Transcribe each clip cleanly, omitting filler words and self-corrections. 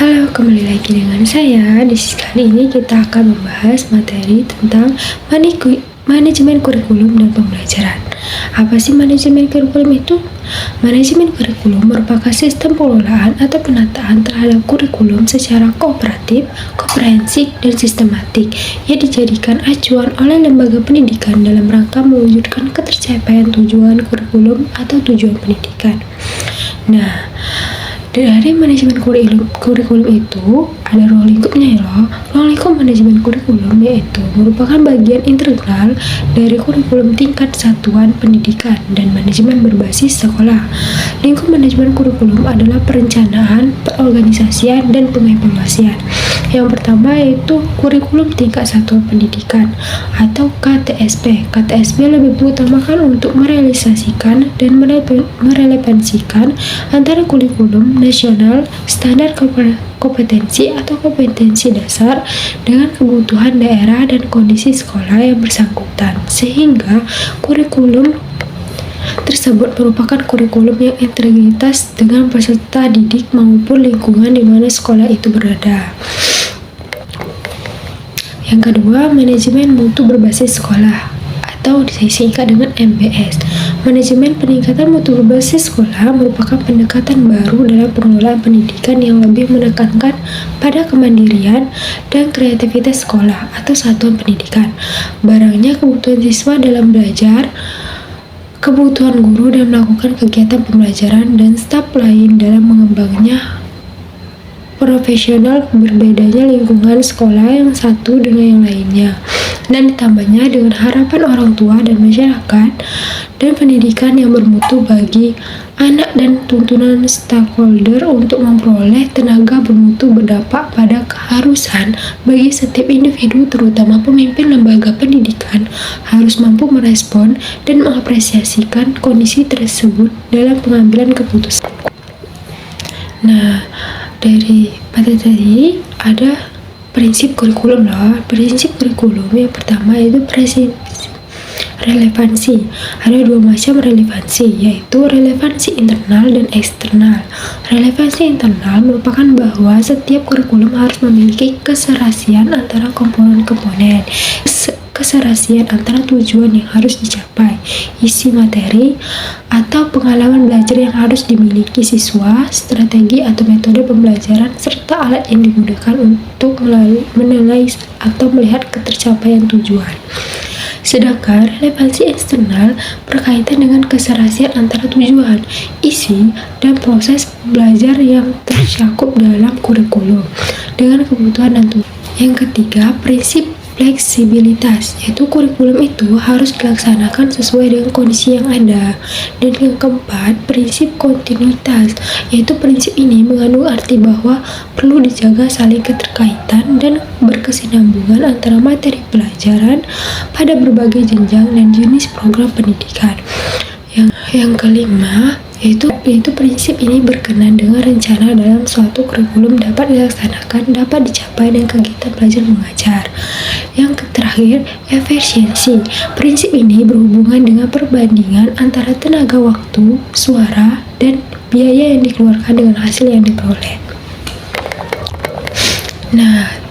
Halo, kembali lagi dengan saya. Kali ini kita akan membahas materi tentang manajemen kurikulum dan pembelajaran. Apa sih manajemen kurikulum itu? Manajemen kurikulum merupakan sistem pengelolaan atau penataan terhadap kurikulum secara kooperatif, komprehensif, dan sistematik yang dijadikan acuan oleh lembaga pendidikan dalam rangka mewujudkan ketercapaian tujuan kurikulum atau tujuan pendidikan. Nah, dari manajemen kurikulum itu ada ruang lingkupnya ya loh. Ruang lingkup manajemen kurikulum yaitu merupakan bagian integral dari kurikulum tingkat satuan pendidikan dan manajemen berbasis sekolah. Lingkup manajemen kurikulum adalah perencanaan, perorganisasian, dan pengevaluasian. Yang pertama yaitu kurikulum tingkat satuan pendidikan atau KTSP. KTSP lebih mengutamakan untuk merealisasikan dan merelevansikan antara kurikulum nasional, standar kompetensi atau kompetensi dasar dengan kebutuhan daerah dan kondisi sekolah yang bersangkutan, sehingga kurikulum tersebut merupakan kurikulum yang integritas dengan peserta didik maupun lingkungan di mana sekolah itu berada. Yang kedua, manajemen mutu berbasis sekolah atau disingkat dengan MBS. Manajemen peningkatan mutu berbasis sekolah merupakan pendekatan baru dalam pengelolaan pendidikan yang lebih menekankan pada kemandirian dan kreativitas sekolah atau satuan pendidikan. Barangnya kebutuhan siswa dalam belajar, kebutuhan guru dan melakukan kegiatan pembelajaran, dan staf lain dalam mengembangnya profesional, berbedanya lingkungan sekolah yang satu dengan yang lainnya, dan ditambahnya dengan harapan orang tua dan masyarakat dan pendidikan yang bermutu bagi anak dan tuntunan stakeholder untuk memperoleh tenaga bermutu berdampak pada keharusan bagi setiap individu, terutama pemimpin lembaga pendidikan, harus mampu merespon dan mengapresiasikan kondisi tersebut dalam pengambilan keputusan. Nah, dari materi tadi ada prinsip kurikulum loh. Prinsip kurikulum yang pertama itu prinsip relevansi. Ada dua macam relevansi, yaitu relevansi internal dan eksternal. Relevansi internal merupakan bahwa setiap kurikulum harus memiliki keserasian antara komponen-komponen, keserasian antara tujuan yang harus dicapai, isi materi atau pengalaman belajar yang harus dimiliki siswa, strategi atau metode pembelajaran, serta alat yang digunakan untuk menilai atau melihat ketercapaian tujuan. Sedangkan relevansi eksternal berkaitan dengan keserasian antara tujuan, isi, dan proses belajar yang tercakup dalam kurikulum dengan kebutuhan dan tujuan. Yang ketiga, prinsip fleksibilitas, yaitu kurikulum itu harus dilaksanakan sesuai dengan kondisi yang ada. Dan yang keempat, prinsip kontinuitas, yaitu prinsip ini mengandung arti bahwa perlu dijaga saling keterkaitan dan berkesinambungan antara materi pelajaran pada berbagai jenjang dan jenis program pendidikan. Yang kelima, yaitu prinsip ini berkenan dengan rencana dalam suatu kurikulum dapat dilaksanakan, dapat dicapai dengan kegiatan belajar mengajar. Yang terakhir, efisiensi. Prinsip ini berhubungan dengan perbandingan antara tenaga waktu, suara, dan biaya yang dikeluarkan dengan hasil yang diperoleh. Nah,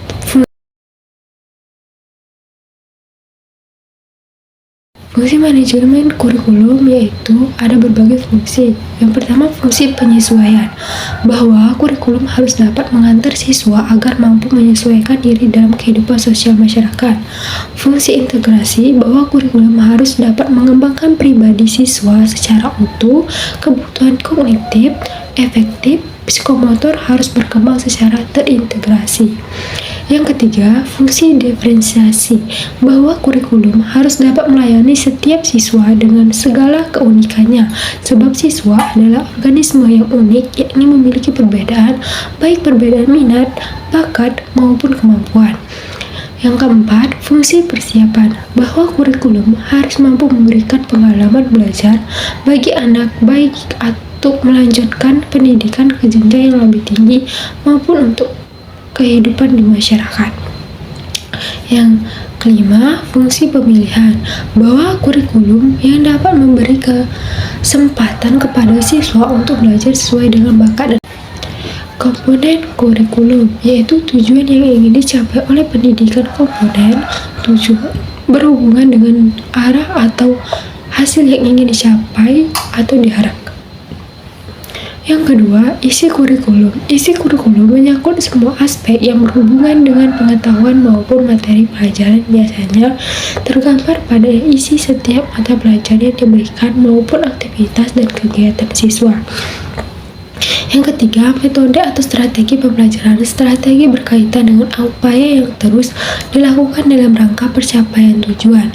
fungsi manajemen kurikulum yaitu ada berbagai fungsi. Yang pertama, fungsi penyesuaian, bahwa kurikulum harus dapat mengantar siswa agar mampu menyesuaikan diri dalam kehidupan sosial masyarakat. Fungsi integrasi, bahwa kurikulum harus dapat mengembangkan pribadi siswa secara utuh, kebutuhan kognitif, efektif, psikomotor harus berkembang secara terintegrasi. Yang ketiga, fungsi diferensiasi, bahwa kurikulum harus dapat melayani setiap siswa dengan segala keunikannya, sebab siswa adalah organisme yang unik, yakni memiliki perbedaan, baik perbedaan minat, bakat, maupun kemampuan. Yang keempat, fungsi persiapan, bahwa kurikulum harus mampu memberikan pengalaman belajar bagi anak, baik untuk melanjutkan pendidikan ke jenjang yang lebih tinggi maupun untuk kehidupan di masyarakat. Yang kelima, fungsi pemilihan, bahwa kurikulum yang dapat memberi kesempatan kepada siswa untuk belajar sesuai dengan bakat dan Komponen kurikulum yaitu tujuan yang ingin dicapai oleh pendidikan. Komponen tujuan berhubungan dengan arah atau hasil yang ingin dicapai atau diharapkan. Yang kedua, isi kurikulum. Isi kurikulum menyangkut semua aspek yang berhubungan dengan pengetahuan maupun materi pelajaran, biasanya tergambar pada isi setiap mata pelajaran yang diberikan maupun aktivitas dan kegiatan siswa. Yang ketiga, metode atau strategi pembelajaran. Strategi berkaitan dengan upaya yang terus dilakukan dalam rangka pencapaian tujuan.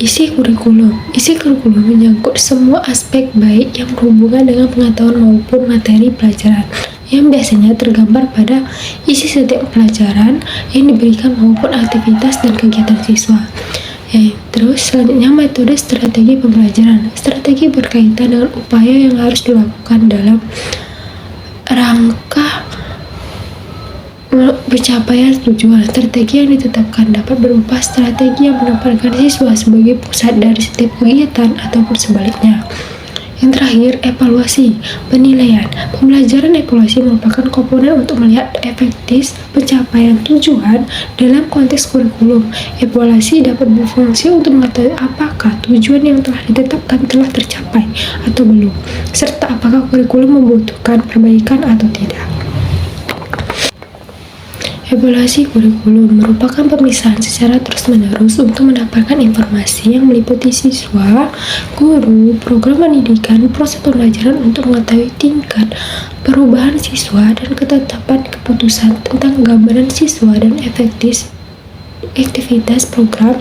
Isi kurikulum. Isi kurikulum menyangkut semua aspek baik yang berhubungan dengan pengetahuan maupun materi pelajaran, yang biasanya tergambar pada isi setiap pelajaran yang diberikan maupun aktivitas dan kegiatan siswa. Terus selanjutnya, metode strategi pembelajaran. Strategi berkaitan dengan upaya yang harus dilakukan dalam rangka pencapaian tujuan. Strategi yang ditetapkan dapat berupa strategi yang menempatkan siswa sebagai pusat dari setiap kegiatan ataupun sebaliknya. Yang terakhir, evaluasi penilaian. Pembelajaran evaluasi merupakan komponen untuk melihat efektif pencapaian tujuan dalam konteks kurikulum. Evaluasi dapat berfungsi untuk mengetahui apakah tujuan yang telah ditetapkan telah tercapai atau belum, serta apakah kurikulum membutuhkan perbaikan atau tidak. Evaluasi kurikulum merupakan pemeriksaan secara terus-menerus untuk mendapatkan informasi yang meliputi siswa, guru, program pendidikan, proses pembelajaran untuk mengetahui tingkat perubahan siswa dan ketetapan keputusan tentang gambaran siswa dan aktivitas program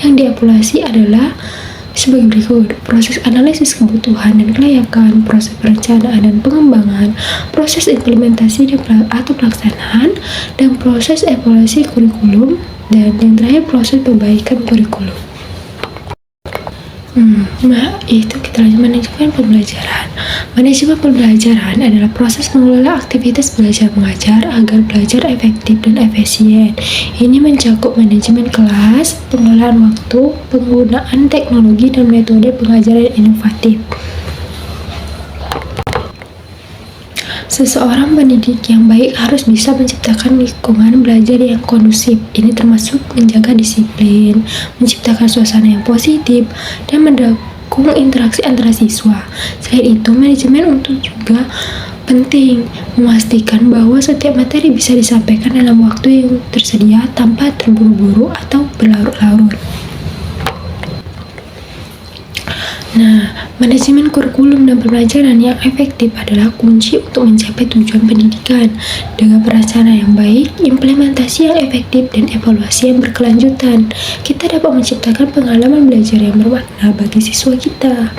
yang dievaluasi adalah sebagai berikut: proses analisis kebutuhan dan kelayakan, proses perencanaan dan pengembangan, proses implementasi atau pelaksanaan, dan proses evaluasi kurikulum, dan yang terakhir proses perbaikan kurikulum. Itu kita lanjut manajemen pembelajaran. Manajemen pembelajaran adalah proses mengelola aktivitas belajar mengajar agar belajar efektif dan efisien. Ini mencakup manajemen kelas, pengelolaan waktu, penggunaan teknologi dan metode pengajaran inovatif. Seseorang pendidik yang baik harus bisa menciptakan lingkungan belajar yang kondusif. Ini termasuk menjaga disiplin, menciptakan suasana yang positif, dan mendukung interaksi antara siswa. Selain itu, manajemen untuk juga penting memastikan bahwa setiap materi bisa disampaikan dalam waktu yang tersedia tanpa terburu-buru atau berlarut-larut. Manajemen kurikulum dan pembelajaran yang efektif adalah kunci untuk mencapai tujuan pendidikan. Dengan perencanaan yang baik, implementasi yang efektif, dan evaluasi yang berkelanjutan, kita dapat menciptakan pengalaman belajar yang bermakna bagi siswa kita.